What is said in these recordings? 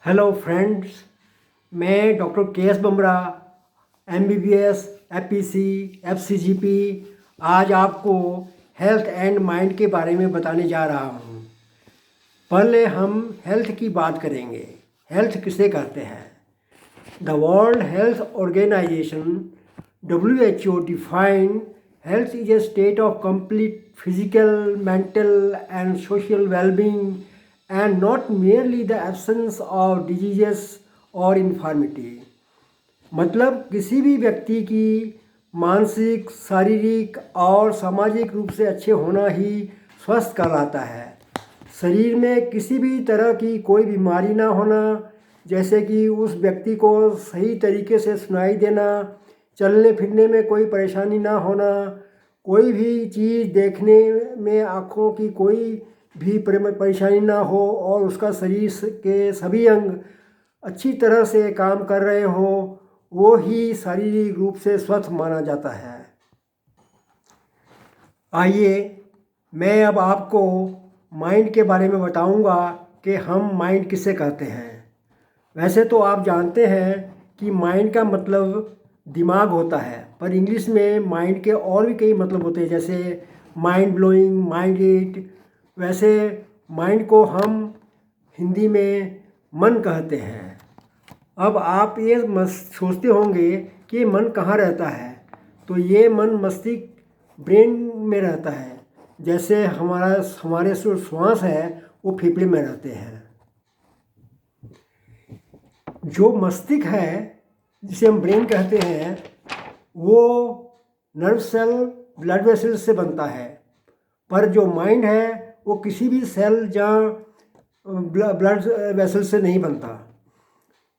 Hello friends, मैं doctor के S बमरा, MBBS, FPC, FCGP आज आपको हेल्थ एंड माइंड के बारे में बताने जा रहा हूँ। पहले हम हेल्थ की बात करेंगे। हेल्थ किसे कहते हैं? The world health organization WHO define health is a state of complete physical, mental and social wellbeing and not merely the absence of diseases or infirmity। मतलब किसी भी व्यक्ति की मानसिक, शारीरिक और सामाजिक रूप से अच्छे होना ही स्वस्थ कहलाता है। शरीर में किसी भी तरह की कोई बीमारी ना होना, जैसे कि उस व्यक्ति को सही तरीके से सुनाई देना, चलने फिरने में कोई परेशानी ना होना, कोई भी चीज़ देखने में आँखों की कोई भी परेशानी ना हो और उसका शरीर के सभी अंग अच्छी तरह से काम कर रहे हों, वो ही शारीरिक रूप से स्वस्थ माना जाता है। आइए मैं अब आपको माइंड के बारे में बताऊंगा कि हम माइंड किसे कहते हैं। वैसे तो आप जानते हैं कि माइंड का मतलब दिमाग होता है, पर इंग्लिश में माइंड के और भी कई मतलब होते हैं, जैसे माइंड ब्लोइंग, माइंड इट। वैसे माइंड को हम हिंदी में मन कहते हैं। अब आप ये सोचते होंगे कि मन कहाँ रहता है, तो ये मन मस्तिष्क, ब्रेन में रहता है। जैसे हमारे जो श्वास है वो फेफड़े में रहते हैं। जो मस्तिष्क है जिसे हम ब्रेन कहते हैं, वो नर्व सेल, ब्लड वेसल से बनता है। पर जो माइंड है वो किसी भी सेल या ब्लड वेसल से नहीं बनता,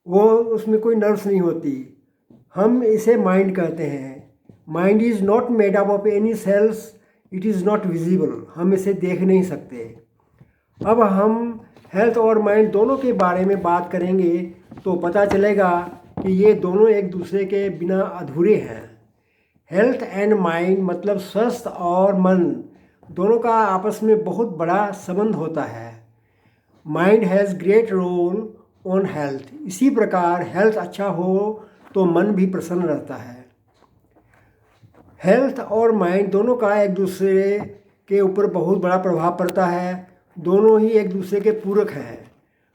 वो उसमें कोई नर्व्स नहीं होती। हम इसे माइंड कहते हैं। Mind is not made up of any cells, it is not visible. हम इसे देख नहीं सकते। अब हम हेल्थ और माइंड दोनों के बारे में बात करेंगे तो पता चलेगा कि ये दोनों एक दूसरे के बिना अधूरे हैं। हेल्थ एंड माइंड मतलब स्वस्थ और मन दोनों का आपस में बहुत बड़ा संबंध होता है। Mind has great roll on health. इसी प्रकार हेल्थ अच्छा हो तो मन भी प्रसन्न रहता है। हेल्थ और माइंड दोनों का एक दूसरे के ऊपर बहुत बड़ा प्रभाव पड़ता है। दोनों ही एक दूसरे के पूरक हैं।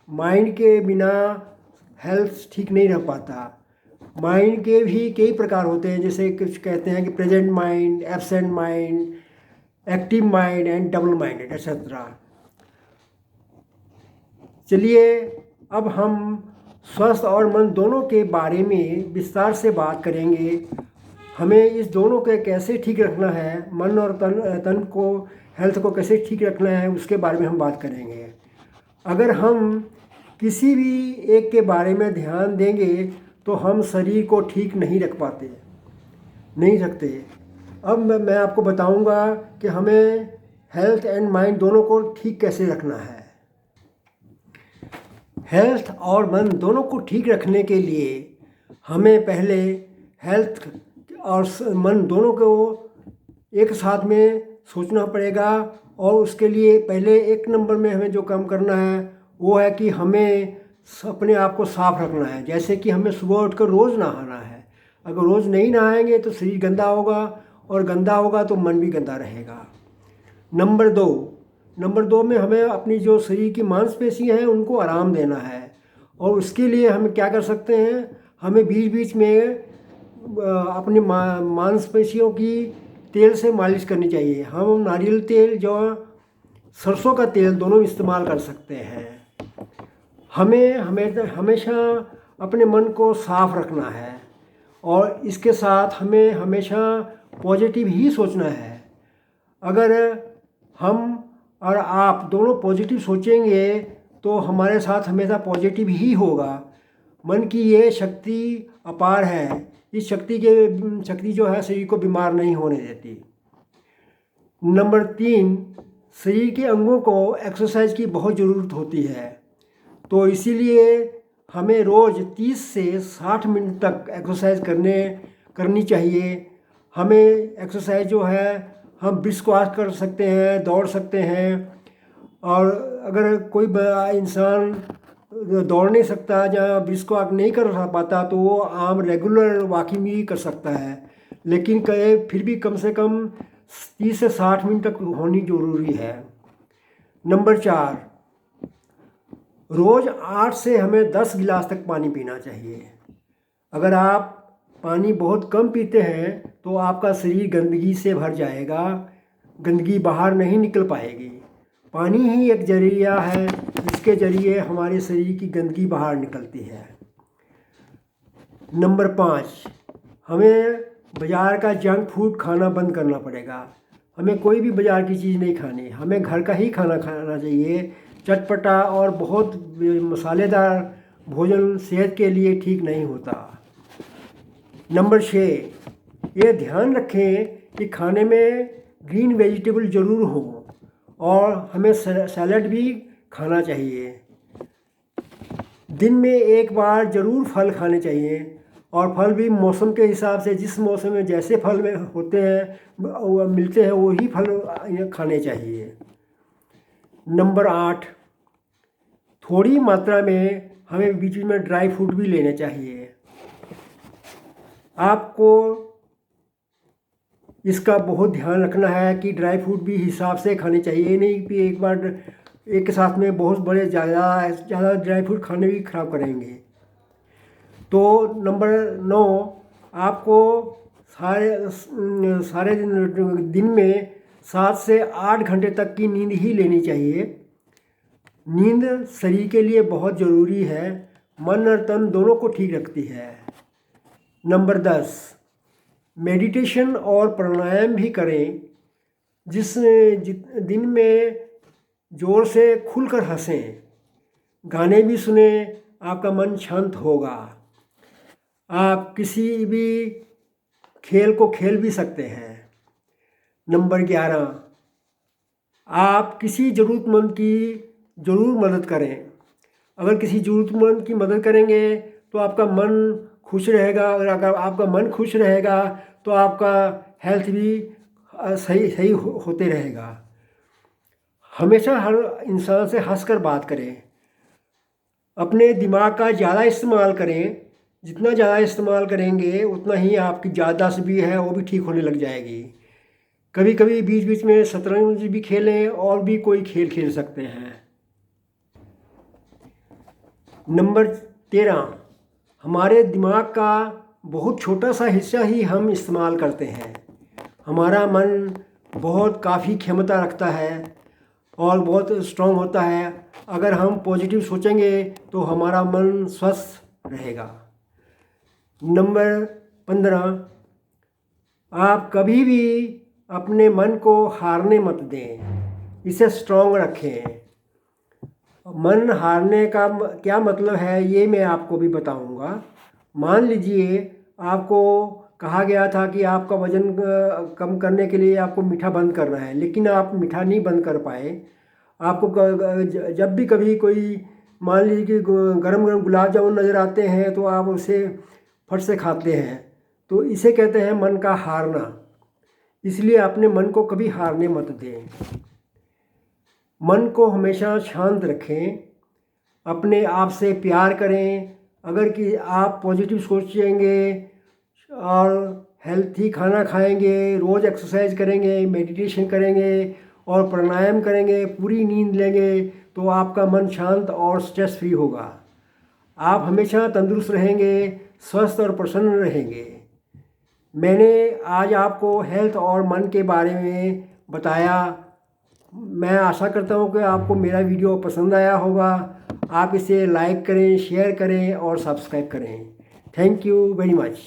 माइंड के बिना हेल्थ ठीक नहीं रह पाता। माइंड के भी कई प्रकार होते हैं, जैसे कुछ कहते हैं कि present mind, absent mind, active mind and double minded etcetera. चलिए अब हम स्वस्थ और मन दोनों के बारे में विस्तार से बात करेंगे। हमें इस दोनों को कैसे ठीक रखना है, मन और तन को, हेल्थ को कैसे ठीक रखना है, उसके बारे में हम बात करेंगे। अगर हम किसी भी एक के बारे में ध्यान देंगे तो हम शरीर को ठीक नहीं रखते। अब मैं आपको बताऊंगा कि हमें हेल्थ एंड माइंड दोनों को ठीक कैसे रखना है। हेल्थ और मन दोनों को ठीक रखने के लिए हमें पहले हेल्थ और मन दोनों को एक साथ में सोचना पड़ेगा। और उसके लिए पहले एक नंबर में हमें जो काम करना है वो है कि हमें अपने आप को साफ रखना है। जैसे कि हमें सुबह उठकर रोज़ नहाना है। अगर रोज़ नहीं नहाएंगे तो शरीर गंदा होगा, और गंदा होगा तो मन भी गंदा रहेगा। नंबर दो में हमें अपनी जो शरीर की मांसपेशियां हैं उनको आराम देना है। और उसके लिए हम क्या कर सकते हैं, हमें बीच बीच में अपनी मांसपेशियों की तेल से मालिश करनी चाहिए। हम नारियल तेल जो सरसों का तेल दोनों इस्तेमाल कर सकते हैं। हमें हमेशा अपने मन को साफ रखना है, और इसके साथ हमें हमेशा पॉजिटिव ही सोचना है। अगर हम और आप दोनों पॉजिटिव सोचेंगे तो हमारे साथ हमेशा पॉजिटिव ही होगा। मन की ये शक्ति अपार है। इस शक्ति जो है शरीर को बीमार नहीं होने देती। नंबर 3, शरीर के अंगों को एक्सरसाइज की बहुत ज़रूरत होती है। तो इसीलिए हमें रोज़ 30 से 60 मिनट तक एक्सरसाइज करनी चाहिए। हमें एक्सरसाइज जो है, हम ब्रिस्क वॉक कर सकते हैं, दौड़ सकते हैं। और अगर कोई इंसान दौड़ नहीं सकता, जहाँ ब्रिस्क वॉक नहीं कर पाता, तो वो आम रेगुलर वॉकिंग भी कर सकता है। लेकिन फिर भी कम से कम 30 से 60 मिनट तक होनी ज़रूरी है। नंबर 4, रोज़ 8 से हमें 10 गिलास तक पानी पीना चाहिए। अगर आप पानी बहुत कम पीते हैं तो आपका शरीर गंदगी से भर जाएगा, गंदगी बाहर नहीं निकल पाएगी। पानी ही एक जरिया है जिसके जरिए हमारे शरीर की गंदगी बाहर निकलती है। नंबर 5, हमें बाज़ार का जंक फूड खाना बंद करना पड़ेगा। हमें कोई भी बाज़ार की चीज़ नहीं खानी, हमें घर का ही खाना खाना चाहिए। चटपटा और बहुत मसालेदार भोजन सेहत के लिए ठीक नहीं होता। नंबर 6, ये ध्यान रखें कि खाने में ग्रीन वेजिटेबल ज़रूर हो और हमें सैलड भी खाना चाहिए। दिन में एक बार ज़रूर फल खाने चाहिए और फल भी मौसम के हिसाब से, जिस मौसम में जैसे फल में होते हैं मिलते हैं वही फल खाने चाहिए। नंबर 8, थोड़ी मात्रा में हमें बीच में ड्राई फ्रूट भी लेने चाहिए। आपको इसका बहुत ध्यान रखना है कि ड्राई फ्रूट भी हिसाब से खाने चाहिए, नहीं कि एक बार एक के साथ में बहुत बड़े ज़्यादा ड्राई फ्रूट खाने भी खराब करेंगे। तो नंबर 9, आपको सारे दिन में 7 से 8 घंटे तक की नींद ही लेनी चाहिए। नींद शरीर के लिए बहुत ज़रूरी है, मन और तन दोनों को ठीक रखती है। नंबर 10, मेडिटेशन और प्राणायाम भी करें, दिन में ज़ोर से खुलकर हंसें, गाने भी सुने, आपका मन शांत होगा। आप किसी भी खेल को खेल भी सकते हैं। नंबर 11, आप किसी ज़रूरतमंद की ज़रूर मदद करें। अगर किसी ज़रूरतमंद की मदद करेंगे तो आपका मन खुश रहेगा। अगर आपका मन खुश रहेगा तो आपका हेल्थ भी सही होते रहेगा। हमेशा हर इंसान से हंसकर बात करें। अपने दिमाग का ज़्यादा इस्तेमाल करें। जितना ज़्यादा इस्तेमाल करेंगे उतना ही आपकी याददाश्त भी है वो भी ठीक होने लग जाएगी। कभी कभी बीच बीच में शतरंज भी खेलें और भी कोई खेल खेल सकते हैं। नंबर 13, हमारे दिमाग का बहुत छोटा सा हिस्सा ही हम इस्तेमाल करते हैं। हमारा मन बहुत काफ़ी क्षमता रखता है और बहुत स्ट्रांग होता है। अगर हम पॉजिटिव सोचेंगे तो हमारा मन स्वस्थ रहेगा। नंबर 15, आप कभी भी अपने मन को हारने मत दें, इसे स्ट्रांग रखें। मन हारने का क्या मतलब है ये मैं आपको भी बताऊंगा। मान लीजिए आपको कहा गया था कि आपका वज़न कम करने के लिए आपको मीठा बंद करना है, लेकिन आप मीठा नहीं बंद कर पाए। आपको जब भी कभी कोई मान लीजिए कि गरम गरम गुलाब जामुन नज़र आते हैं तो आप उसे फट से खाते हैं, तो इसे कहते हैं मन का हारना। इसलिए अपने मन को कभी हारने मत दें। मन को हमेशा शांत रखें, अपने आप से प्यार करें। अगर कि आप पॉजिटिव सोचेंगे और हेल्थी खाना खाएंगे, रोज़ एक्सरसाइज करेंगे, मेडिटेशन करेंगे और प्राणायाम करेंगे, पूरी नींद लेंगे तो आपका मन शांत और स्ट्रेस फ्री होगा। आप हमेशा तंदुरुस्त रहेंगे, स्वस्थ और प्रसन्न रहेंगे। मैंने आज आपको हेल्थ और मन के बारे में बताया। मैं आशा करता हूँ कि आपको मेरा वीडियो पसंद आया होगा। आप इसे लाइक करें, शेयर करें और सब्सक्राइब करें। Thank you very much.